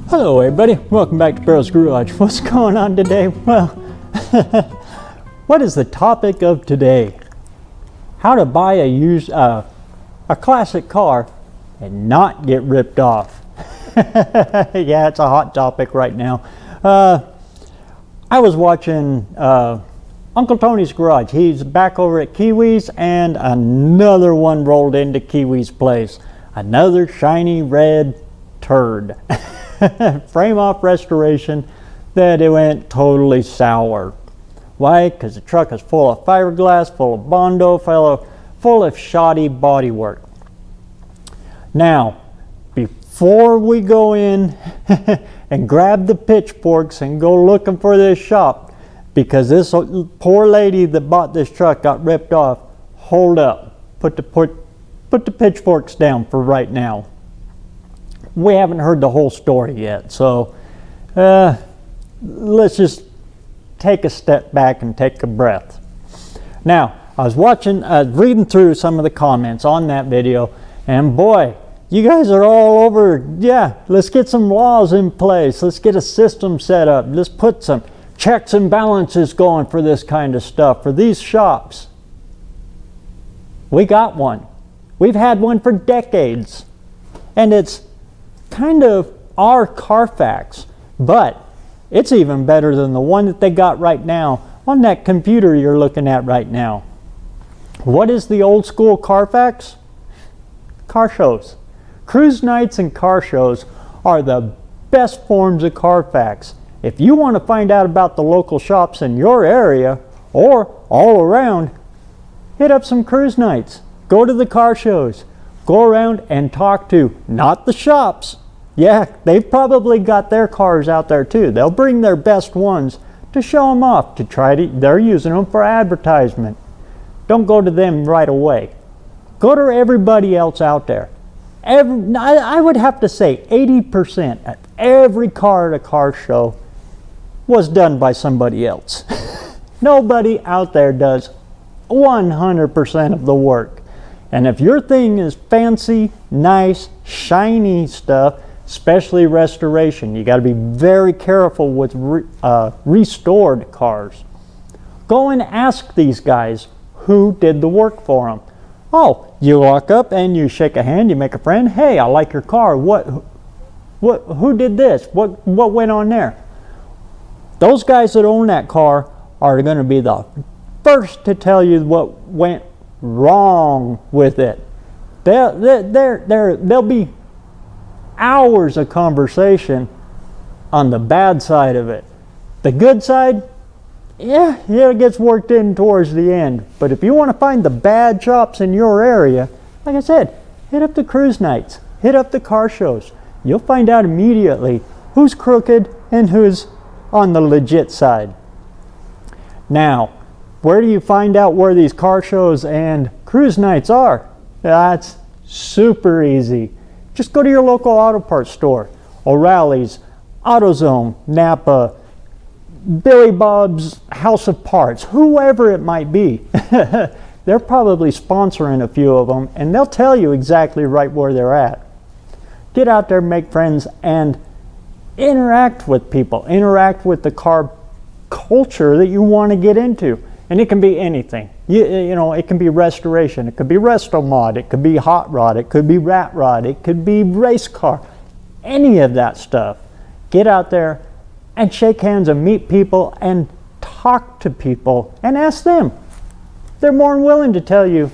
Hello everybody, welcome back to BareRose Garage. What's going on today? Well, what is the topic of today? How to buy a classic car and not get ripped off. Yeah, it's a hot topic right now. I was watching Uncle Tony's Garage. He's back over at Kiwi's, and another one rolled into Kiwi's place. Another shiny red turd. Frame off restoration that it went totally sour. Why? Because the truck is full of fiberglass, full of Bondo, full of shoddy bodywork. Now, before we go in and grab the pitchforks and go looking for this shop, because this poor lady that bought this truck got ripped off, hold up, put the pitchforks down for right now. We haven't heard the whole story yet, so let's just take a step back and take a breath. Now, I was reading through some of the comments on that video, and boy, you guys are all over, yeah, let's get some laws in place, let's get a system set up, let's put some checks and balances going for this kind of stuff, for these shops. We got one. We've had one for decades, and it's kind of our Car Fax, but it's even better than the one that they got right now on that computer you're looking at right now. What is the old school Car Fax? Car shows. Cruise nights and car shows are the best forms of Car Fax. If you want to find out about the local shops in your area or all around, hit up some cruise nights. Go to the car shows. Go around and talk to, not the shops. Yeah, they've probably got their cars out there too. They'll bring their best ones to show them off, they're using them for advertisement. Don't go to them right away. Go to everybody else out there. I would have to say 80% of every car at a car show was done by somebody else. Nobody out there does 100% of the work. And if your thing is fancy, nice, shiny stuff, especially restoration, you got to be very careful with restored cars. Go and ask these guys who did the work for them. Oh, you walk up and you shake a hand, you make a friend. Hey, I like your car. Who did this? What went on there? Those guys that own that car are going to be the first to tell you what went wrong with it. There'll be hours of conversation on the bad side of it. The good side, yeah, it gets worked in towards the end. But if you want to find the bad shops in your area, like I said, hit up the cruise nights, hit up the car shows. You'll find out immediately who's crooked and who's on the legit side. Now, where do you find out where these car shows and cruise nights are? That's super easy. Just go to your local auto parts store. O'Reilly's, AutoZone, Napa, Billy Bob's House of Parts, whoever it might be. They're probably sponsoring a few of them, and they'll tell you exactly right where they're at. Get out there, make friends, and interact with people. Interact with the car culture that you want to get into. And it can be anything. You know, it can be restoration, it could be resto mod, it could be hot rod, it could be rat rod, it could be race car, any of that stuff. Get out there and shake hands and meet people and talk to people and ask them. They're more than willing to tell you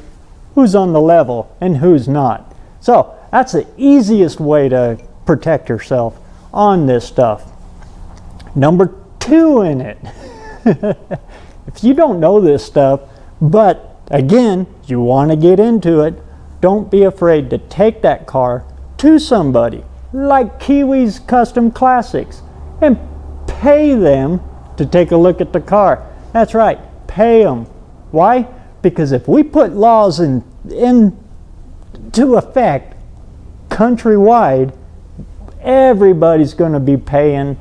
who's on the level and who's not. So that's the easiest way to protect yourself on this stuff. Number 2 in it. If you don't know this stuff, but again, you want to get into it, don't be afraid to take that car to somebody like Kiwi's Custom Classics and pay them to take a look at the car. That's right, pay them. Why? Because if we put laws into effect countrywide, everybody's going to be paying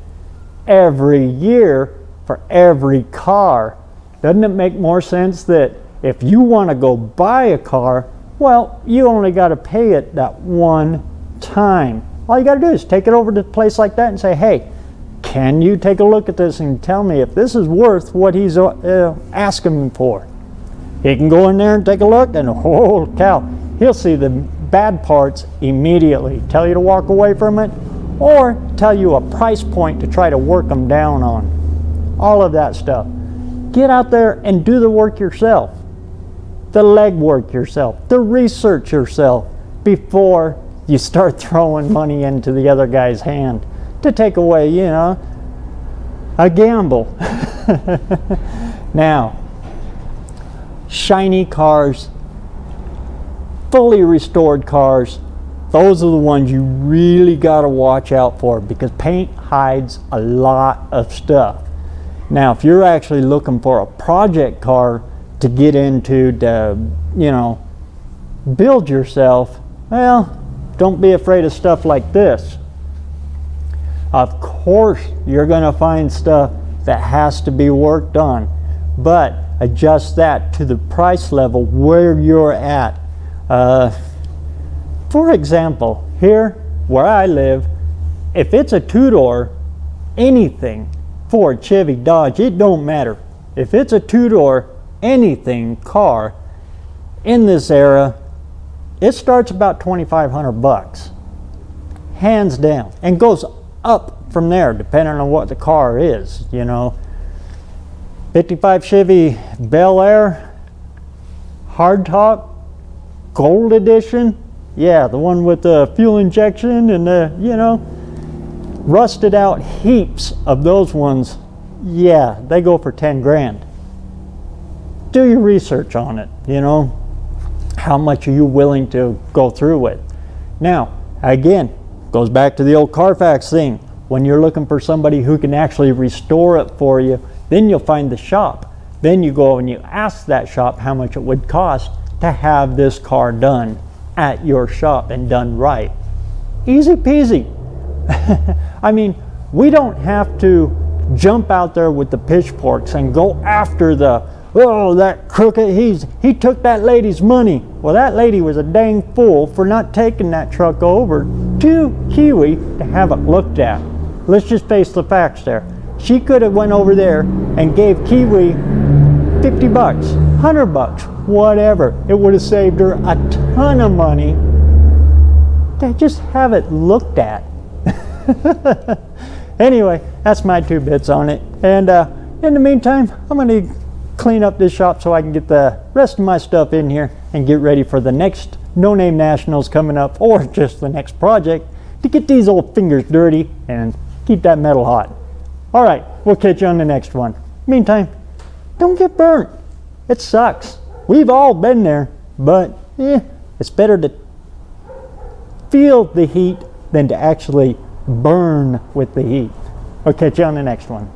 every year for every car. Doesn't it make more sense that if you want to go buy a car, well, you only got to pay it that one time. All you got to do is take it over to a place like that and say, hey, can you take a look at this and tell me if this is worth what he's asking me for? He can go in there and take a look, and holy cow, he'll see the bad parts immediately, tell you to walk away from it, or tell you a price point to try to work them down on. All of that stuff. Get out there and do the work yourself. The legwork yourself. The research yourself before you start throwing money into the other guy's hand to take away, you know, a gamble. Now, shiny cars, fully restored cars, those are the ones you really got to watch out for, because paint hides a lot of stuff. Now, if you're actually looking for a project car to get into, to, you know, build yourself, well, don't be afraid of stuff like this. Of course, you're going to find stuff that has to be worked on, but adjust that to the price level where you're at. For example, here where I live, if it's a two-door, anything, Ford, Chevy, Dodge, it don't matter. If it's a two-door, anything car in this era, it starts about $2,500, hands down, and goes up from there depending on what the car is, you know. 55 Chevy Bel Air, hardtop, gold edition, yeah, the one with the fuel injection and the, you know, rusted out heaps of those ones, yeah, they go for 10 grand. Do your research on it, you know. How much are you willing to go through with? Now, again, goes back to the old Carfax thing. When you're looking for somebody who can actually restore it for you, then you'll find the shop. Then you go and you ask that shop how much it would cost to have this car done at your shop and done right. Easy peasy. I mean, we don't have to jump out there with the pitchforks and go after the, oh, that crooked, he took that lady's money. Well, that lady was a dang fool for not taking that truck over to Kiwi to have it looked at. Let's just face the facts there. She could have went over there and gave Kiwi 50 bucks, 100 bucks, whatever. It would have saved her a ton of money to just have it looked at. Anyway, that's my 2 bits on it. And in the meantime, I'm going to clean up this shop so I can get the rest of my stuff in here and get ready for the next No Name Nationals coming up, or just the next project, to get these old fingers dirty and keep that metal hot. All right, we'll catch you on the next one. Meantime, don't get burnt. It sucks. We've all been there, but it's better to feel the heat than to actually burn with the heat. I'll catch you on the next one.